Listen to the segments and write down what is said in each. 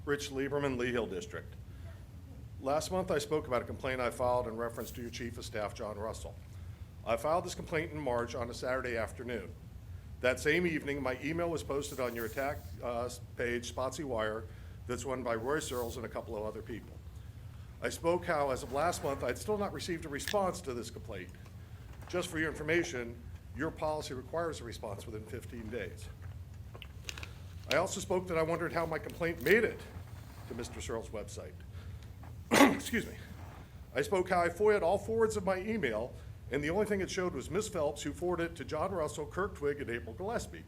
Rich Lieberman, Lee Hill District. Last month I spoke about a complaint I filed in reference to your Chief of Staff, John Russell. I filed this complaint in March on a Saturday afternoon. That same evening, my email was posted on your attack page, Spotsy Wire, that's run by Roy Searles and a couple of other people. I spoke how, as of last month, I'd still not received a response to this complaint. Just for your information, your policy requires a response within 15 days. I also spoke that I wondered how my complaint made it to Mr. Searles' website. Excuse me. I spoke how I FOIA'd all forwards of my email, and the only thing it showed was Ms. Phelps, who forwarded it to John Russell, Kirk Twigg, and April Gillespie.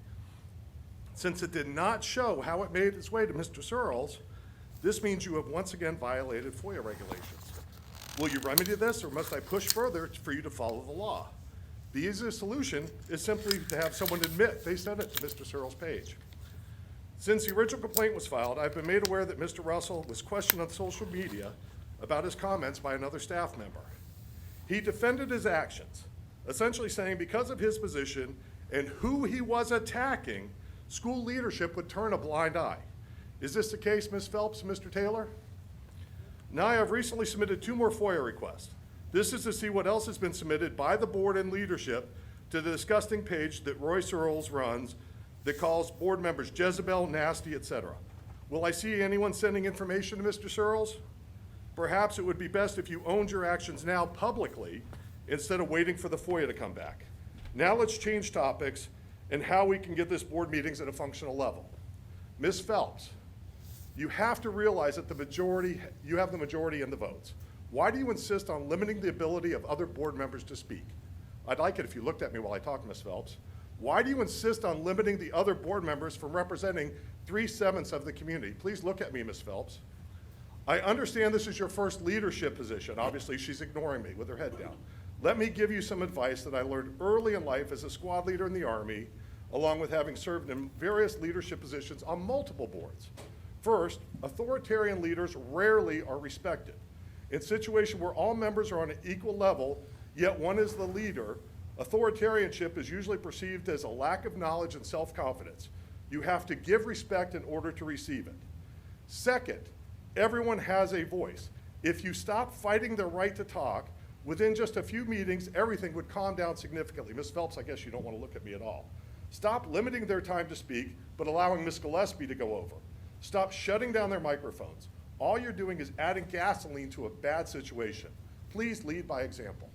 Since it did not show how it made its way to Mr. Searles, this means you have once again violated FOIA regulations. Will you remedy this, or must I push further for you to follow the law? The easiest solution is simply to have someone admit they sent it to Mr. Searles' page. Since the original complaint was filed, I've been made aware that Mr. Russell was questioned on social media about his comments by another staff member. He defended his actions, essentially saying because of his position and who he was attacking, school leadership would turn a blind eye. Is this the case, Ms. Phelps and Mr. Taylor? Now I have recently submitted 2 more FOIA requests. This is to see what else has been submitted by the board and leadership to the disgusting page that Roy Searles runs that calls board members Jezebel, nasty, etc. Will I see anyone sending information to Mr. Searles? Perhaps it would be best if you owned your actions now publicly instead of waiting for the FOIA to come back. Now let's change topics and how we can get this board meetings at a functional level. Ms. Phelps, you have to realize that you have the majority in the votes. Why do you insist on limiting the ability of other board members to speak? I'd like it if you looked at me while I talk, Ms. Phelps. Why do you insist on limiting the other board members from representing 3/7 of the community? Please look at me, Ms. Phelps. I understand this is your first leadership position. Obviously, she's ignoring me with her head down. Let me give you some advice that I learned early in life as a squad leader in the Army, along with having served in various leadership positions on multiple boards. First, authoritarian leaders rarely are respected. In situations where all members are on an equal level, yet one is the leader, authoritarianship is usually perceived as a lack of knowledge and self-confidence. You have to give respect in order to receive it. Second, everyone has a voice. If you stop fighting their right to talk, within just a few meetings, everything would calm down significantly. Ms. Phelps, I guess you don't want to look at me at all. Stop limiting their time to speak, but allowing Ms. Gillespie to go over. Stop shutting down their microphones. All you're doing is adding gasoline to a bad situation. Please lead by example.